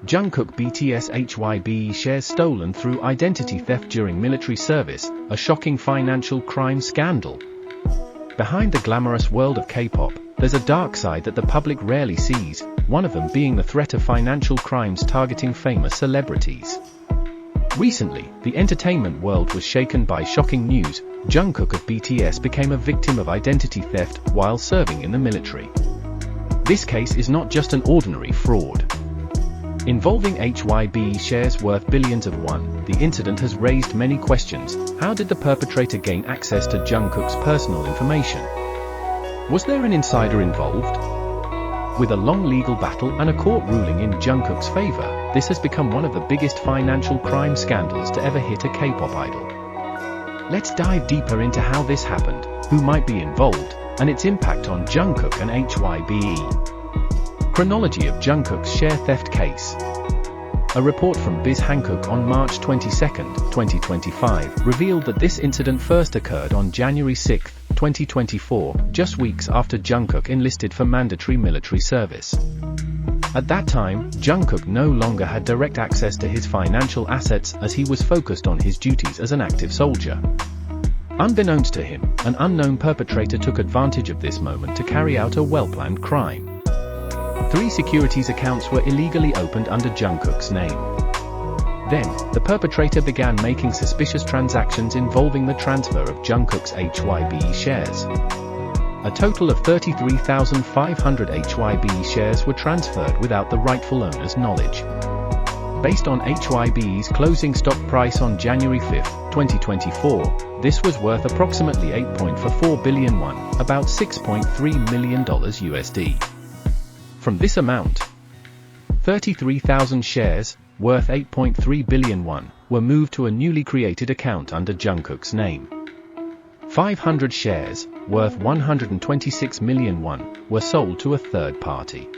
Jungkook BTS HYBE shares stolen through identity theft during military service, a shocking financial crime scandal. Behind the glamorous world of K-pop, there's a dark side that the public rarely sees, one of them being the threat of financial crimes targeting famous celebrities. Recently, the entertainment world was shaken by shocking news. Jungkook of BTS became a victim of identity theft while serving in the military. This case is not just an ordinary fraud. Involving HYBE shares worth billions of won, the incident has raised many questions. How did the perpetrator gain access to Jungkook's personal information? Was there an insider involved? With a long legal battle and a court ruling in Jungkook's favor, this has become one of the biggest financial crime scandals to ever hit a K-pop idol. Let's dive deeper into how this happened, who might be involved, and its impact on Jungkook and HYBE. Chronology of Jungkook's share theft case. A report from BTS Jungkook on March 22, 2025, revealed that this incident first occurred on January 6, 2024, just weeks after Jungkook enlisted for mandatory military service. At that time, Jungkook no longer had direct access to his financial assets as he was focused on his duties as an active soldier. Unbeknownst to him, an unknown perpetrator took advantage of this moment to carry out a well-planned crime. 3 securities accounts were illegally opened under Jungkook's name. Then, the perpetrator began making suspicious transactions involving the transfer of Jungkook's HYBE shares. A total of 33,500 HYBE shares were transferred without the rightful owner's knowledge. Based on HYBE's closing stock price on January 5, 2024, this was worth approximately 8.44 billion won, about $6.3 million USD. From this amount, 33,000 shares, worth 8.3 billion won, were moved to a newly created account under Jungkook's name. 500 shares, worth 126 million won, were sold to a third party.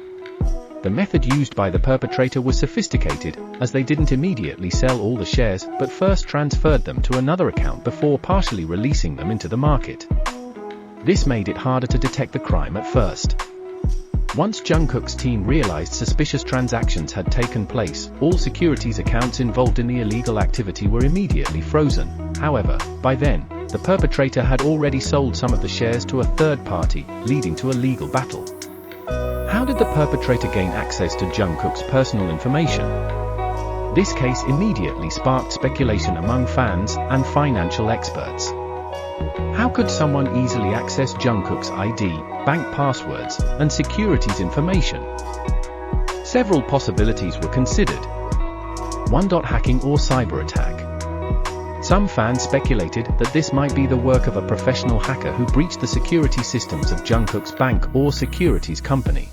The method used by the perpetrator was sophisticated, as they didn't immediately sell all the shares but first transferred them to another account before partially releasing them into the market. This made it harder to detect the crime at first. Once Jungkook's team realized suspicious transactions had taken place, all securities accounts involved in the illegal activity were immediately frozen. However, by then, the perpetrator had already sold some of the shares to a third party, leading to a legal battle. How did the perpetrator gain access to Jungkook's personal information? This case immediately sparked speculation among fans and financial experts. How could someone easily access Jungkook's ID, bank passwords, and securities information? Several possibilities were considered. 1. Hacking or cyber attack. Some fans speculated that this might be the work of a professional hacker who breached the security systems of Jungkook's bank or securities company.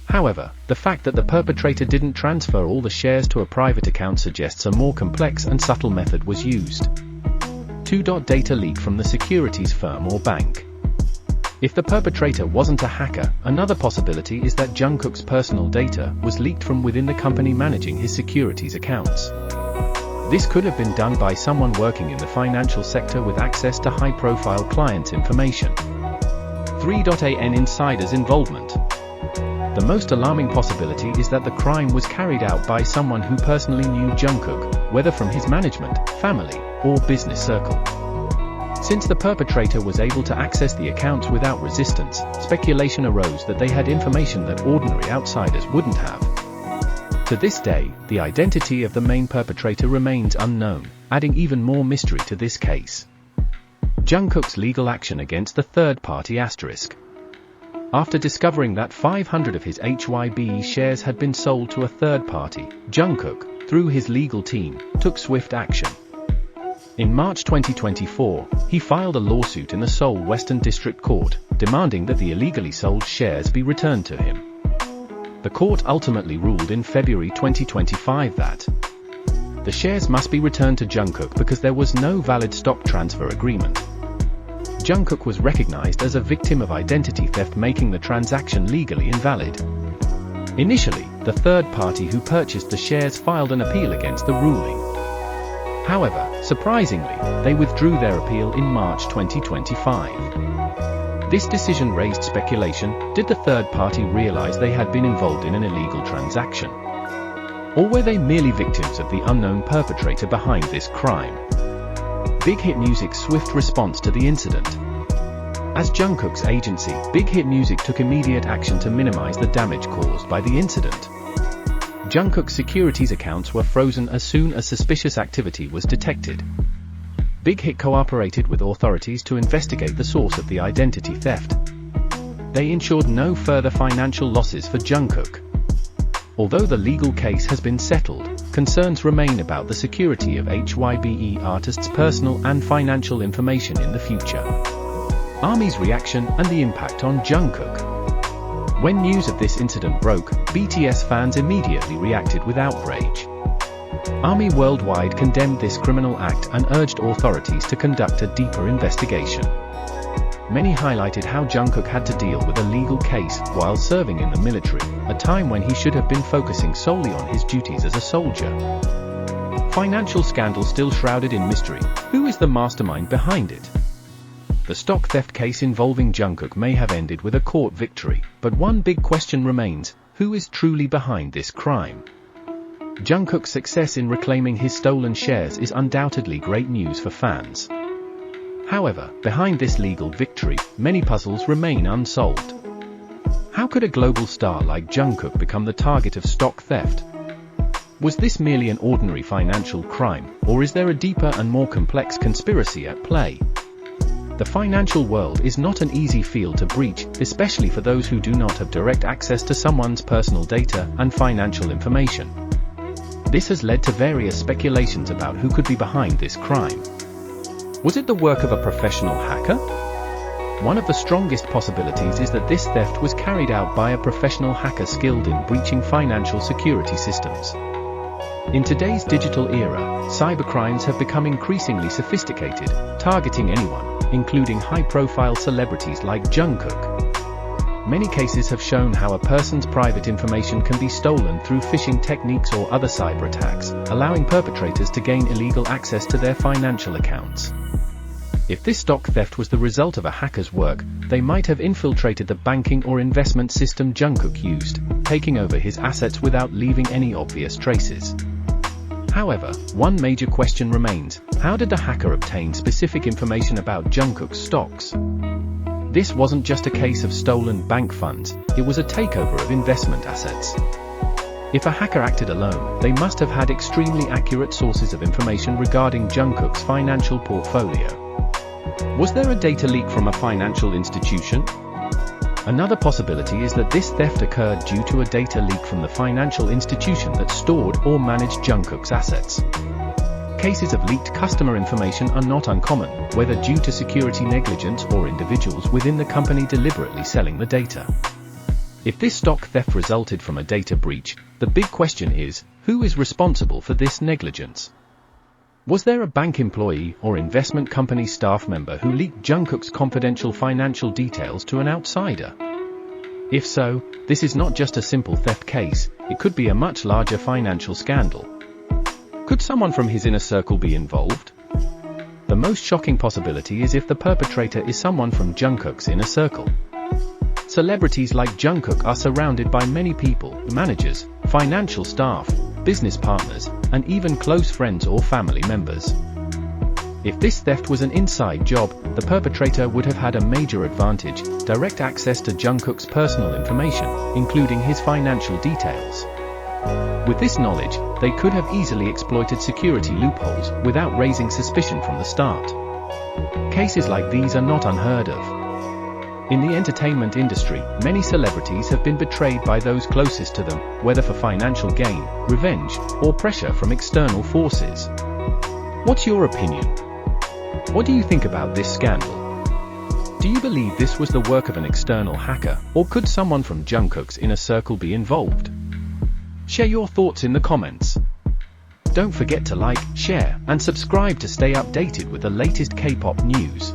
However, the fact that the perpetrator didn't transfer all the shares to a private account suggests a more complex and subtle method was used. 2. Data leak from the securities firm or bank. If the perpetrator wasn't a hacker, another possibility is that Jungkook's personal data was leaked from within the company managing his securities accounts. This could have been done by someone working in the financial sector with access to high-profile clients' information. 3. An insider's involvement. The most alarming possibility is that the crime was carried out by someone who personally knew Jungkook, whether from his management, family, or business circle. Since the perpetrator was able to access the accounts without resistance, speculation arose that they had information that ordinary outsiders wouldn't have. To this day, the identity of the main perpetrator remains unknown, adding even more mystery to this case. Jungkook's legal action against the third-party asterisk. After discovering that 500 of his HYBE shares had been sold to a third party, Jungkook, through his legal team, took swift action. In March 2024, he filed a lawsuit in the Seoul Western District Court, demanding that the illegally sold shares be returned to him. The court ultimately ruled in February 2025 that the shares must be returned to Jungkook because there was no valid stock transfer agreement. Jungkook was recognized as a victim of identity theft, making the transaction legally invalid. Initially, the third party who purchased the shares filed an appeal against the ruling. However, surprisingly, they withdrew their appeal in March 2025. This decision raised speculation. Did the third party realize they had been involved in an illegal transaction? Or were they merely victims of the unknown perpetrator behind this crime? Big Hit Music's swift response to the incident. As Jungkook's agency, Big Hit Music took immediate action to minimize the damage caused by the incident. Jungkook's securities accounts were frozen as soon as suspicious activity was detected. Big Hit cooperated with authorities to investigate the source of the identity theft. They ensured no further financial losses for Jungkook. Although the legal case has been settled, concerns remain about the security of HYBE artists' personal and financial information in the future. ARMY's reaction and the impact on Jungkook. When news of this incident broke, BTS fans immediately reacted with outrage. ARMY worldwide condemned this criminal act and urged authorities to conduct a deeper investigation. Many highlighted how Jungkook had to deal with a legal case while serving in the military, a time when he should have been focusing solely on his duties as a soldier. Financial scandal still shrouded in mystery. Who is the mastermind behind it? The stock theft case involving Jungkook may have ended with a court victory, but one big question remains: who is truly behind this crime? Jungkook's success in reclaiming his stolen shares is undoubtedly great news for fans. However, behind this legal victory, many puzzles remain unsolved. How could a global star like Jungkook become the target of stock theft? Was this merely an ordinary financial crime, or is there a deeper and more complex conspiracy at play? The financial world is not an easy field to breach, especially for those who do not have direct access to someone's personal data and financial information. This has led to various speculations about who could be behind this crime. Was it the work of a professional hacker? One of the strongest possibilities is that this theft was carried out by a professional hacker skilled in breaching financial security systems. In today's digital era, cybercrimes have become increasingly sophisticated, targeting anyone, including high-profile celebrities like Jungkook. Many cases have shown how a person's private information can be stolen through phishing techniques or other cyber attacks, allowing perpetrators to gain illegal access to their financial accounts. If this stock theft was the result of a hacker's work, they might have infiltrated the banking or investment system Jungkook used, taking over his assets without leaving any obvious traces. However, one major question remains: how did the hacker obtain specific information about Jungkook's stocks? This wasn't just a case of stolen bank funds, it was a takeover of investment assets. If a hacker acted alone, they must have had extremely accurate sources of information regarding Jungkook's financial portfolio. Was there a data leak from a financial institution? Another possibility is that this theft occurred due to a data leak from the financial institution that stored or managed Jungkook's assets. Cases of leaked customer information are not uncommon, whether due to security negligence or individuals within the company deliberately selling the data. If this stock theft resulted from a data breach, the big question is, who is responsible for this negligence? Was there a bank employee or investment company staff member who leaked Jungkook's confidential financial details to an outsider? If so, this is not just a simple theft case, it could be a much larger financial scandal. Could someone from his inner circle be involved? The most shocking possibility is if the perpetrator is someone from Jungkook's inner circle. Celebrities like Jungkook are surrounded by many people: managers, financial staff, business partners, and even close friends or family members. If this theft was an inside job, the perpetrator would have had a major advantage: direct access to Jungkook's personal information, including his financial details. With this knowledge, they could have easily exploited security loopholes without raising suspicion from the start. Cases like these are not unheard of. In the entertainment industry, many celebrities have been betrayed by those closest to them, whether for financial gain, revenge, or pressure from external forces. What's your opinion? What do you think about this scandal? Do you believe this was the work of an external hacker, or could someone from Jungkook's inner circle be involved? Share your thoughts in the comments. Don't forget to like, share, and subscribe to stay updated with the latest K-pop news.